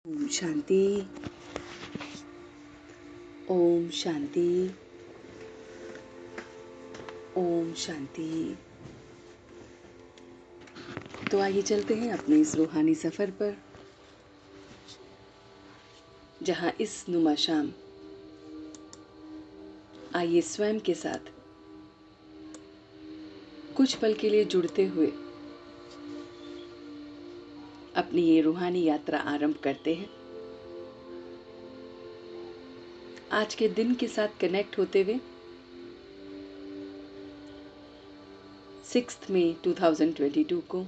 ओम शांति। ओम शांति। ओम शांति। तो आइए चलते हैं अपने इस रूहानी सफर पर, जहां इस नुमा शाम आइए स्वयं के साथ कुछ पल के लिए जुड़ते हुए अपनी ये रूहानी यात्रा आरंभ करते हैं। आज के दिन के साथ कनेक्ट होते हुए 6 मई 2022 को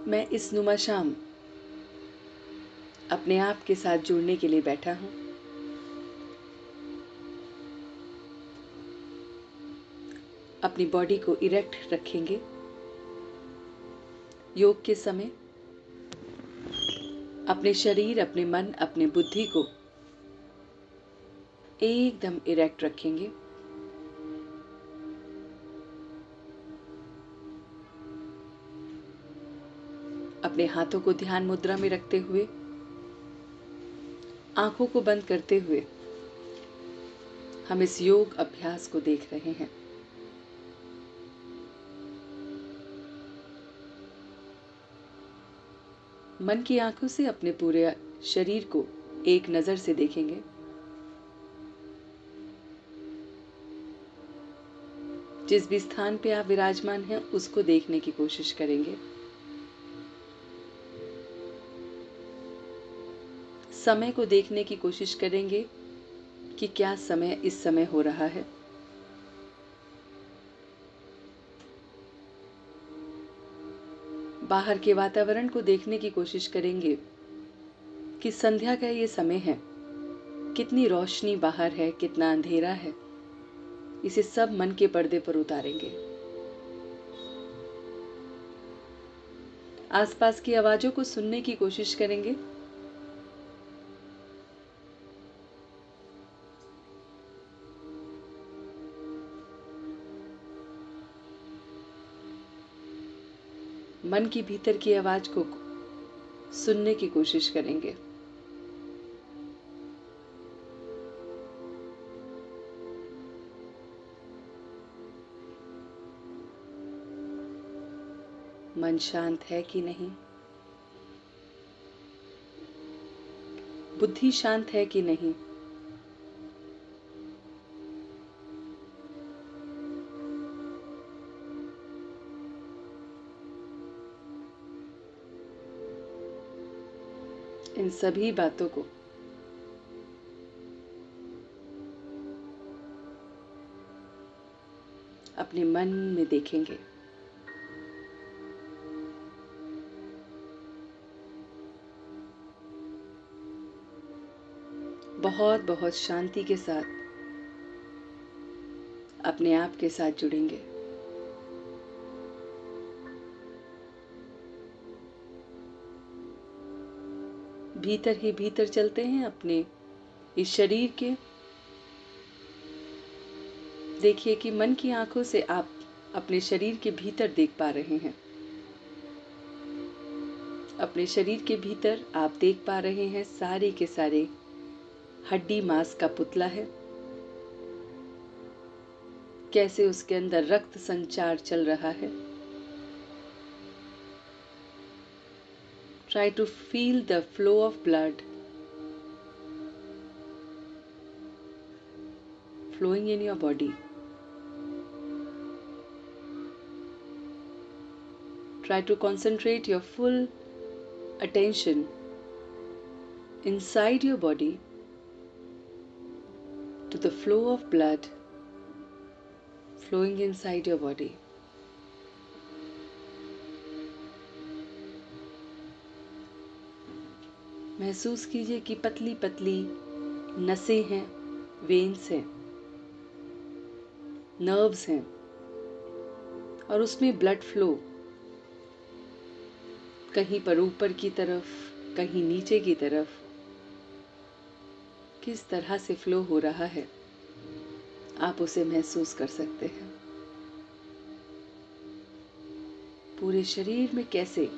मैं इस नुमा शाम अपने आप के साथ जुड़ने के लिए बैठा हूं। अपनी बॉडी को इरेक्ट रखेंगे। योग के समय अपने शरीर, अपने मन, अपने बुद्धि को एकदम इरेक्ट रखेंगे। अपने हाथों को ध्यान मुद्रा में रखते हुए, आंखों को बंद करते हुए हम इस योग अभ्यास को देख रहे हैं। मन की आंखों से अपने पूरे शरीर को एक नजर से देखेंगे। जिस भी स्थान पे आप विराजमान हैं उसको देखने की कोशिश करेंगे। समय को देखने की कोशिश करेंगे कि क्या समय इस समय हो रहा है। बाहर के वातावरण को देखने की कोशिश करेंगे कि संध्या का ये समय है, कितनी रोशनी बाहर है, कितना अंधेरा है। इसे सब मन के पर्दे पर उतारेंगे। आसपास की आवाजों को सुनने की कोशिश करेंगे। मन की भीतर की आवाज को सुनने की कोशिश करेंगे। मन शांत है कि नहीं, बुद्धि शांत है कि नहीं। इन सभी बातों को अपने मन में देखेंगे। बहुत बहुत शांति के साथ अपने आप के साथ जुड़ेंगे। भीतर ही भीतर चलते हैं अपने इस शरीर के। देखिए कि मन की आंखों से आप अपने शरीर के भीतर देख पा रहे हैं। अपने शरीर के भीतर आप देख पा रहे हैं सारे के सारे हड्डी मांस का पुतला है। कैसे उसके अंदर रक्त संचार चल रहा है। Try to feel the flow of blood flowing in your body. Try to concentrate your full attention inside your body to the flow of blood flowing inside your body. महसूस कीजिए कि पतली पतली नसें हैं, वेन्स हैं, नर्व्स हैं और उसमें ब्लड फ्लो कहीं पर ऊपर की तरफ, कहीं नीचे की तरफ किस तरह से फ्लो हो रहा है, आप उसे महसूस कर सकते हैं। पूरे शरीर में कैसे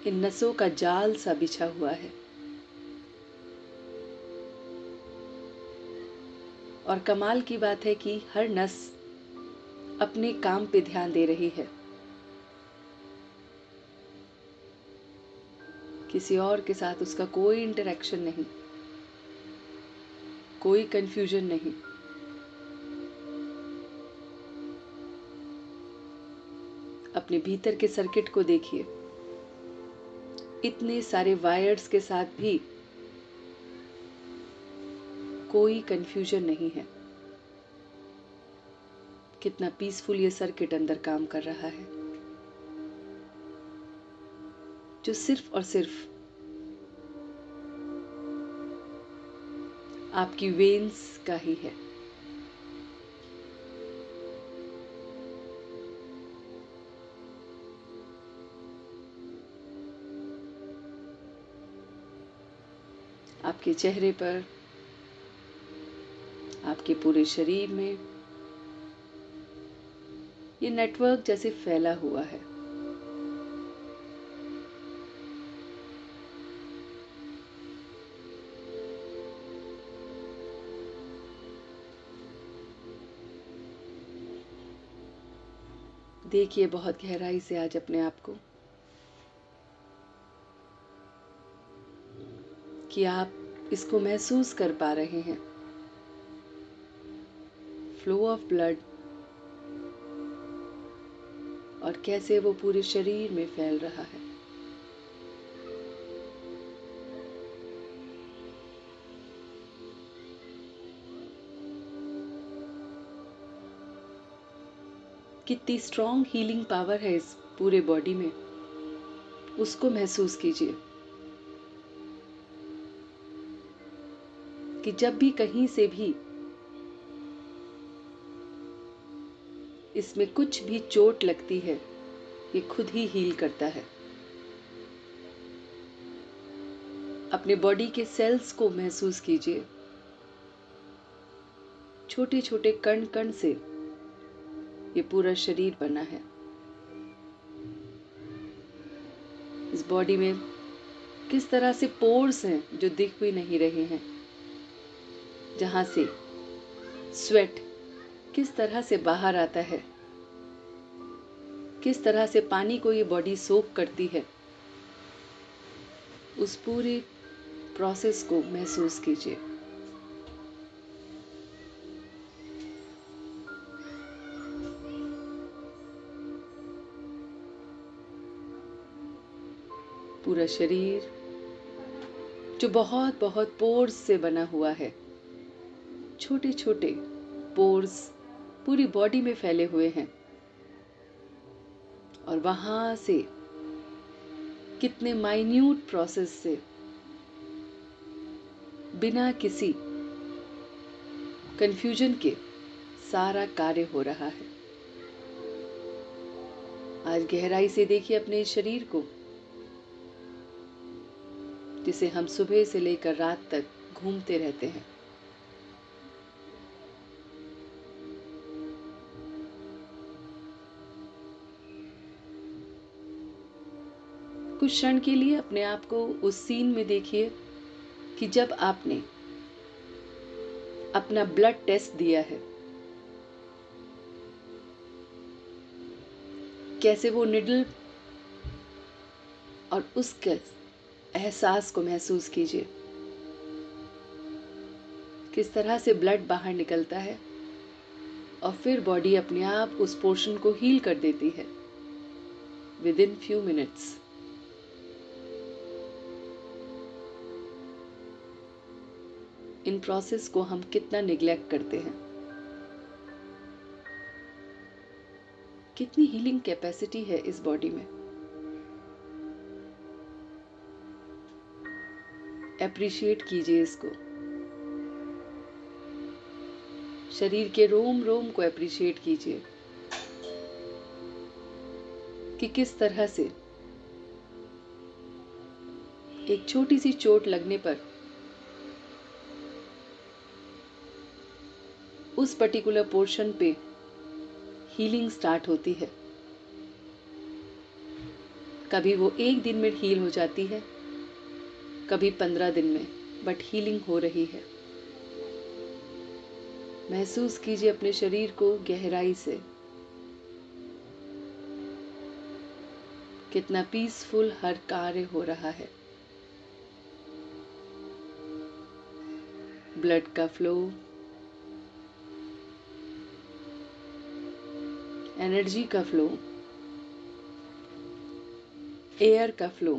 इन नसों का जाल सा बिछा हुआ है। और कमाल की बात है कि हर नस अपने काम पे ध्यान दे रही है। किसी और के साथ उसका कोई इंटरेक्शन नहीं, कोई कंफ्यूजन नहीं। अपने भीतर के सर्किट को देखिए, इतने सारे वायर्स के साथ भी कोई कंफ्यूजन नहीं है। कितना पीसफुल ये सर्किट अंदर काम कर रहा है, जो सिर्फ और सिर्फ आपकी वेन्स का ही है। आपके चेहरे पर, आपके पूरे शरीर में ये नेटवर्क जैसे फैला हुआ है। देखिए बहुत गहराई से आज अपने आप को कि आप इसको महसूस कर पा रहे हैं। फ्लो ऑफ ब्लड, और कैसे वो पूरे शरीर में फैल रहा है। कितनी स्ट्रॉन्ग हीलिंग पावर है इस पूरे बॉडी में, उसको महसूस कीजिए कि जब भी कहीं से भी इसमें कुछ भी चोट लगती है, ये खुद ही हील करता है। अपने बॉडी के सेल्स को महसूस कीजिए, छोटे छोटे कण कण से ये पूरा शरीर बना है। इस बॉडी में किस तरह से पोर्स हैं जो दिख भी नहीं रहे हैं, जहां से स्वेट किस तरह से बाहर आता है, किस तरह से पानी को ये बॉडी सोक करती है, उस पूरे प्रोसेस को महसूस कीजिए। पूरा शरीर जो बहुत बहुत पोर्स से बना हुआ है, छोटे छोटे पोर्स पूरी बॉडी में फैले हुए हैं, और वहां से कितने माइन्यूट प्रोसेस से बिना किसी कंफ्यूजन के सारा कार्य हो रहा है। आज गहराई से देखिए अपने शरीर को, जिसे हम सुबह से लेकर रात तक घूमते रहते हैं। कुछ क्षण के लिए अपने आप को उस सीन में देखिए कि जब आपने अपना ब्लड टेस्ट दिया है, कैसे वो निडल और उसके एहसास को महसूस कीजिए। किस तरह से ब्लड बाहर निकलता है और फिर बॉडी अपने आप उस पोर्शन को हील कर देती है with in few minutes. In process को हम कितना निग्लेक्ट करते हैं। कितनी हीलिंग कैपेसिटी है इस बॉडी में। एप्रिशिएट कीजिए इसको, शरीर के रोम रोम को एप्रिशिएट कीजिए कि किस तरह से एक छोटी सी चोट लगने पर उस पर्टिकुलर पोर्शन पे हीलिंग स्टार्ट होती है। कभी वो 1 दिन में हील हो जाती है, कभी 15 दिन में, बट हीलिंग हो रही है। महसूस कीजिए अपने शरीर को गहराई से, कितना पीसफुल हर कार्य हो रहा है। ब्लड का फ्लो, एनर्जी का फ्लो, एयर का फ्लो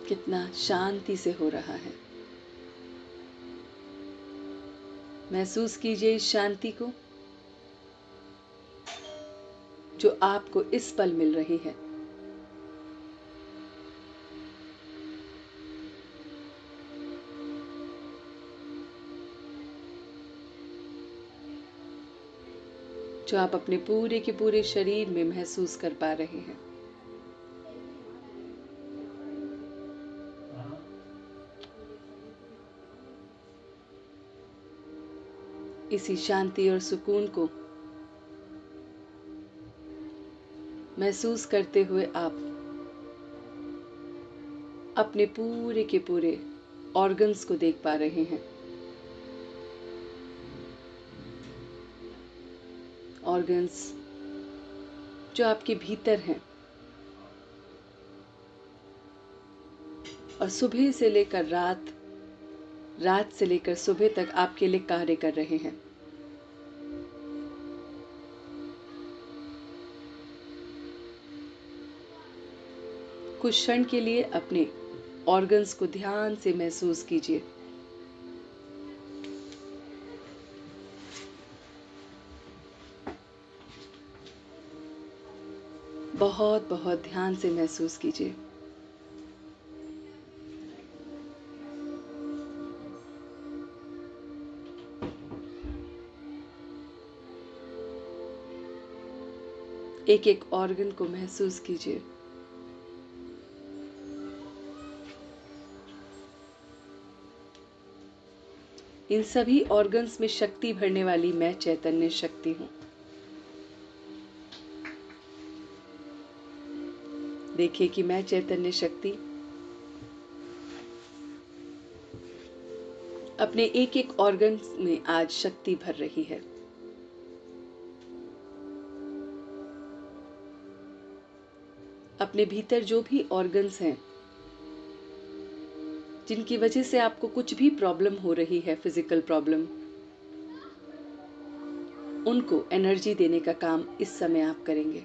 कितना शांति से हो रहा है। महसूस कीजिए इस शांति को जो आपको इस पल मिल रही है। जो आप अपने पूरे के पूरे शरीर में महसूस कर पा रहे हैं। इसी शांति और सुकून को महसूस करते हुए आप अपने पूरे के पूरे ऑर्गन्स को देख पा रहे हैं। ऑर्गन्स जो आपके भीतर हैं और सुबह से लेकर रात, रात से लेकर सुबह तक आपके लिए कार्य कर रहे हैं। कुछ क्षण के लिए अपने ऑर्गन्स को ध्यान से महसूस कीजिए। बहुत बहुत ध्यान से महसूस कीजिए। एक एक ऑर्गन को महसूस कीजिए। इन सभी ऑर्गन्स में शक्ति भरने वाली मैं चैतन्य शक्ति हूं। देखिए कि मैं चैतन्य शक्ति अपने एक एक ऑर्गन में आज शक्ति भर रही है। अपने भीतर जो भी ऑर्गन्स हैं जिनकी वजह से आपको कुछ भी प्रॉब्लम हो रही है, फिजिकल प्रॉब्लम, उनको एनर्जी देने का काम इस समय आप करेंगे।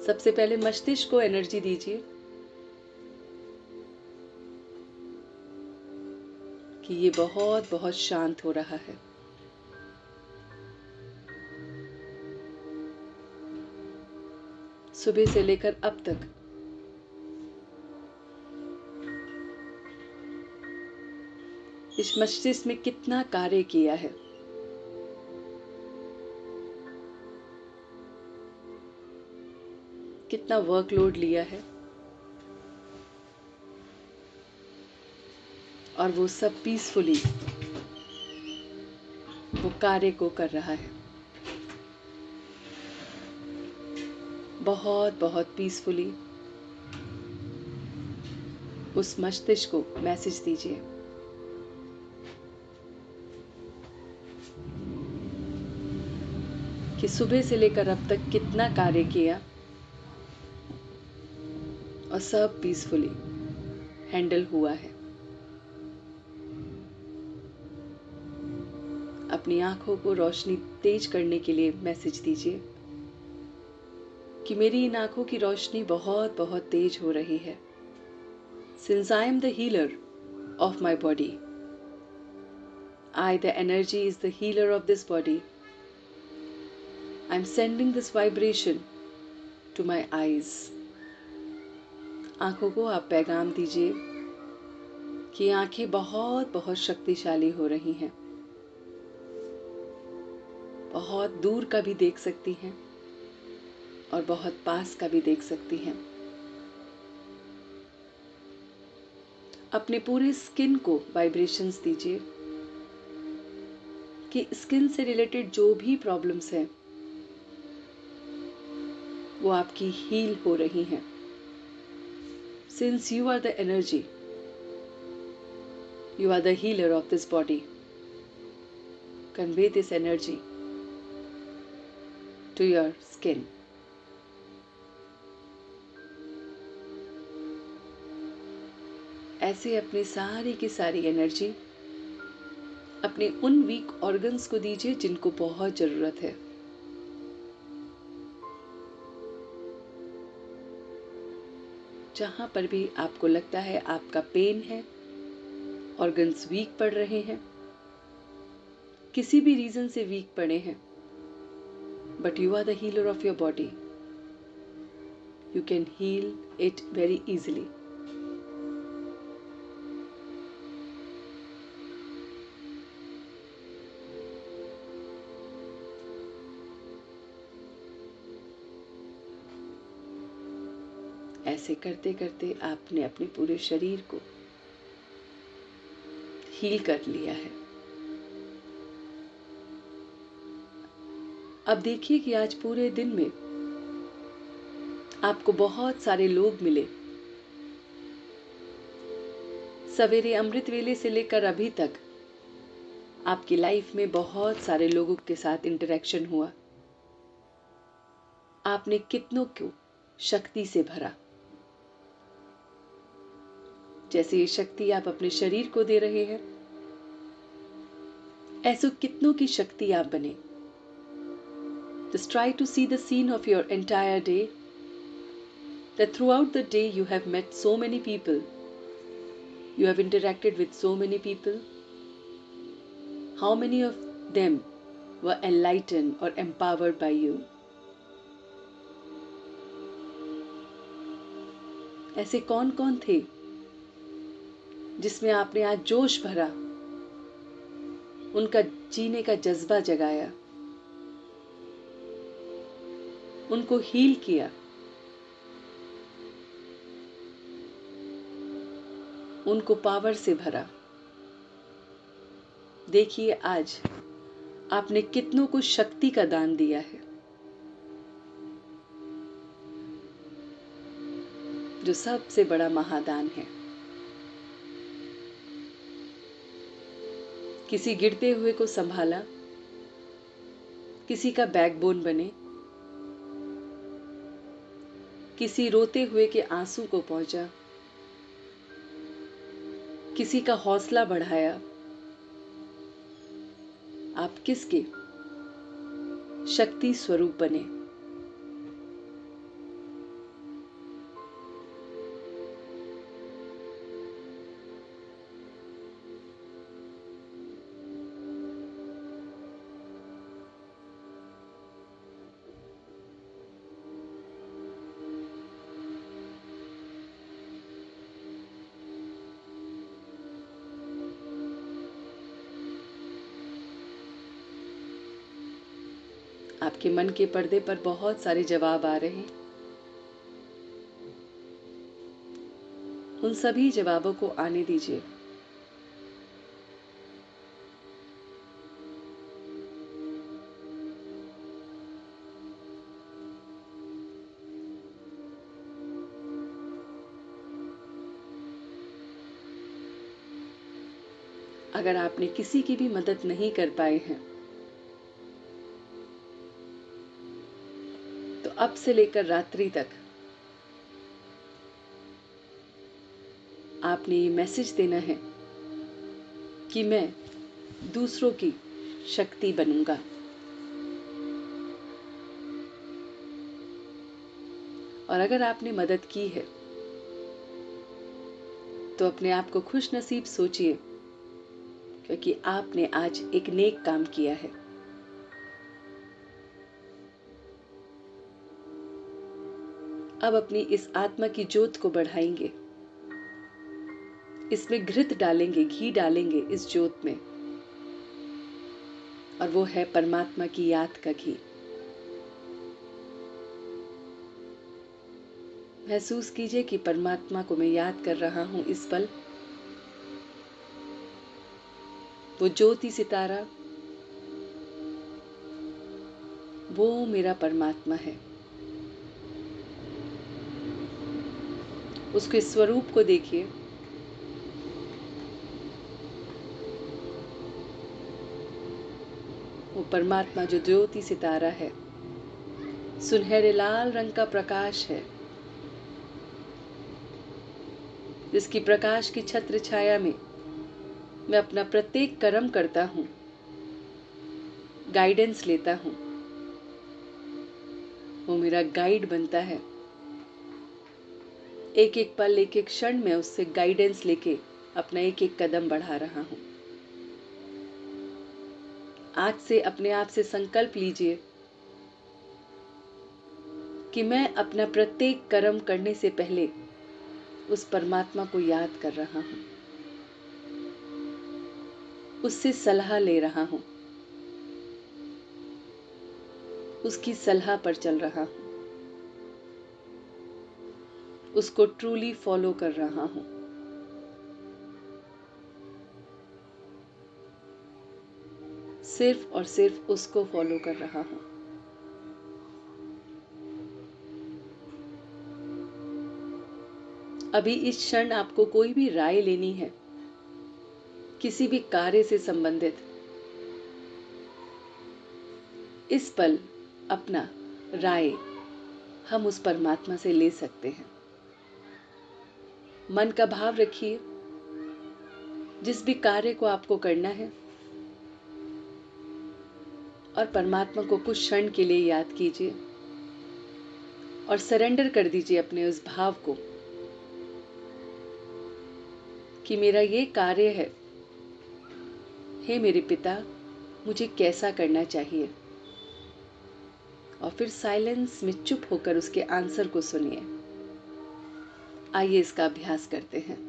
सबसे पहले मस्तिष्क को एनर्जी दीजिए कि ये बहुत बहुत शांत हो रहा है। सुबह से लेकर अब तक इस मस्तिष्क में कितना कार्य किया है। कितना वर्कलोड लिया है और वो सब पीसफुली वो कार्य को कर रहा है। बहुत बहुत पीसफुली उस मस्तिष्क को मैसेज दीजिए कि सुबह से लेकर अब तक कितना कार्य किया और सब पीसफुली हैंडल हुआ है। अपनी आंखों को रोशनी तेज करने के लिए मैसेज दीजिए कि मेरी इन आंखों की रोशनी बहुत बहुत तेज हो रही है। Since I am the healer of my body, I, the energy, is the healer of this body. I am sending this vibration to my eyes. आंखों को आप पैगाम दीजिए कि आंखें बहुत बहुत शक्तिशाली हो रही हैं। बहुत दूर का भी देख सकती हैं और बहुत पास का भी देख सकती हैं। अपने पूरे स्किन को वाइब्रेशंस दीजिए कि स्किन से रिलेटेड जो भी प्रॉब्लम्स हैं वो आपकी हील हो रही हैं। Since you are the energy, you are the healer of this body. Convey this energy to your skin. ऐसे अपनी सारी की सारी एनर्जी अपने उन वीक ऑर्गन्स को दीजिए जिनको बहुत जरूरत है। जहां पर भी आपको लगता है आपका पेन है, ऑर्गन्स वीक पड़ रहे हैं, किसी भी रीजन से वीक पड़े हैं, but you are the healer of your body, you can heal it very easily. ऐसे करते करते आपने अपने पूरे शरीर को हील कर लिया है। अब देखिए कि आज पूरे दिन में आपको बहुत सारे लोग मिले। सवेरे अमृत वेले से लेकर अभी तक आपकी लाइफ में बहुत सारे लोगों के साथ इंटरेक्शन हुआ। आपने कितनों को शक्ति से भरा। जैसे ये शक्ति आप अपने शरीर को दे रहे हैं, ऐसे कितनों की शक्ति आप बने। Just try to see the scene of your entire day, that throughout the day you have met so many people, you have interacted with so many people. How many of them were enlightened or empowered by you? ऐसे कौन कौन थे जिसमें आपने आज जोश भरा, उनका जीने का जज्बा जगाया, उनको हील किया, उनको पावर से भरा। देखिए आज आपने कितनों को शक्ति का दान दिया है, जो सबसे बड़ा महादान है। किसी गिरते हुए को संभाला, किसी का बैकबोन बने, किसी रोते हुए के आंसू को पहुंचा, किसी का हौसला बढ़ाया। आप किसके शक्ति स्वरूप बने। आपके मन के पर्दे पर बहुत सारे जवाब आ रहे हैं। उन सभी जवाबों को आने दीजिए। अगर आपने किसी की भी मदद नहीं कर पाए हैं, तो अब से लेकर रात्रि तक आपने ये मैसेज देना है कि मैं दूसरों की शक्ति बनूंगा। और अगर आपने मदद की है तो अपने आप को खुश नसीब सोचिए, क्योंकि आपने आज एक नेक काम किया है। अब अपनी इस आत्मा की ज्योत को बढ़ाएंगे, इसमें घृत डालेंगे, घी डालेंगे इस ज्योत में, और वो है परमात्मा की याद का घी। महसूस कीजिए कि परमात्मा को मैं याद कर रहा हूं इस पल। वो ज्योति सितारा, वो मेरा परमात्मा है। उसके स्वरूप को देखिए। वो परमात्मा जो ज्योति सितारा है, सुनहरे लाल रंग का प्रकाश है, जिसकी प्रकाश की छत्र छाया में मैं अपना प्रत्येक कर्म करता हूँ, गाइडेंस लेता हूँ। वो मेरा गाइड बनता है। एक एक पल, एक एक क्षण में उससे गाइडेंस लेके अपना एक एक कदम बढ़ा रहा हूँ। आज से अपने आप से संकल्प लीजिए कि मैं अपना प्रत्येक कर्म करने से पहले उस परमात्मा को याद कर रहा हूँ, उससे सलाह ले रहा हूँ, उसकी सलाह पर चल रहा हूँ, उसको ट्रूली फॉलो कर रहा हूँ। सिर्फ और सिर्फ उसको फॉलो कर रहा हूँ। अभी इस क्षण आपको कोई भी राय लेनी है, किसी भी कार्य से संबंधित, इस पल अपना राय हम उस परमात्मा से ले सकते हैं। मन का भाव रखिए, जिस भी कार्य को आपको करना है, और परमात्मा को कुछ क्षण के लिए याद कीजिए और सरेंडर कर दीजिए अपने उस भाव को कि मेरा ये कार्य है, हे मेरे पिता, मुझे कैसा करना चाहिए। और फिर साइलेंस में चुप होकर उसके आंसर को सुनिए। आइए इसका अभ्यास करते हैं।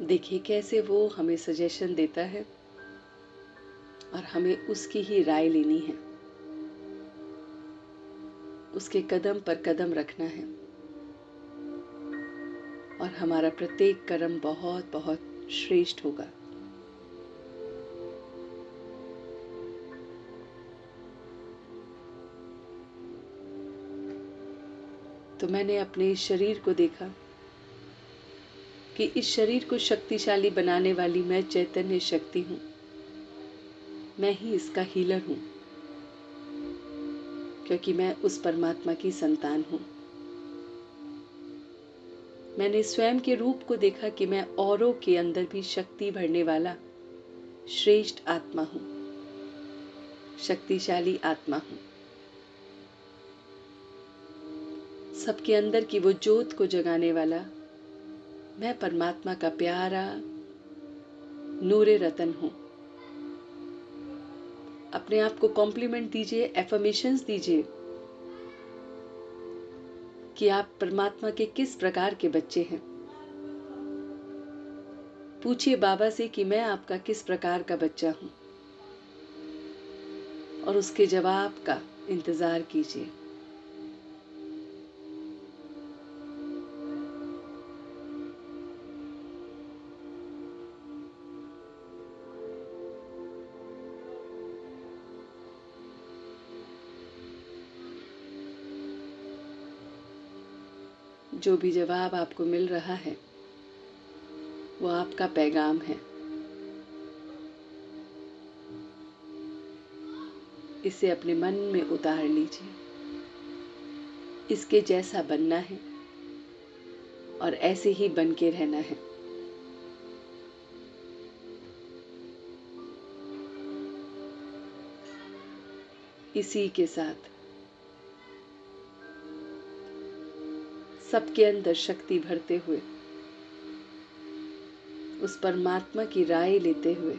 देखिए कैसे वो हमें सजेशन देता है और हमें उसकी ही राय लेनी है, उसके कदम पर कदम रखना है, और हमारा प्रत्येक कर्म बहुत बहुत श्रेष्ठ होगा। तो मैंने अपने इस शरीर को देखा कि इस शरीर को शक्तिशाली बनाने वाली मैं चैतन्य शक्ति हूँ। मैं ही इसका हीलर हूँ, क्योंकि मैं उस परमात्मा की संतान हूँ। मैंने स्वयं के रूप को देखा कि मैं औरों के अंदर भी शक्ति भरने वाला श्रेष्ठ आत्मा हूँ, शक्तिशाली आत्मा हूँ। सबके अंदर की वो ज्योत को जगाने वाला मैं परमात्मा का प्यारा नूरे रतन हूँ। अपने आप को कॉम्प्लीमेंट दीजिए, एफर्मेशंस दीजिए कि आप परमात्मा के किस प्रकार के बच्चे हैं। पूछिए बाबा से कि मैं आपका किस प्रकार का बच्चा हूं, और उसके जवाब का इंतजार कीजिए। जो भी जवाब आपको मिल रहा है वो आपका पैगाम है। इसे अपने मन में उतार लीजिए। इसके जैसा बनना है और ऐसे ही बन के रहना है। इसी के साथ सबके अंदर शक्ति भरते हुए, उस परमात्मा की राय लेते हुए,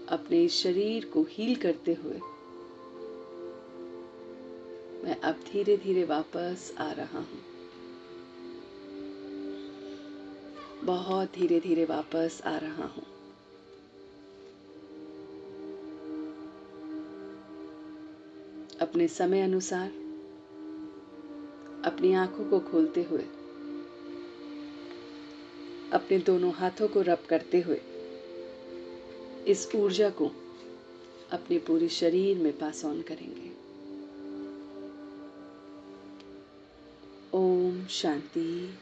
अपने इस शरीर को हील करते हुए मैं अब धीरे धीरे वापस आ रहा हूं। बहुत धीरे धीरे वापस आ रहा हूं। अपने समय अनुसार अपनी आंखों को खोलते हुए, अपने दोनों हाथों को रब करते हुए इस ऊर्जा को अपने पूरे शरीर में पास ऑन करेंगे। ओम शांति।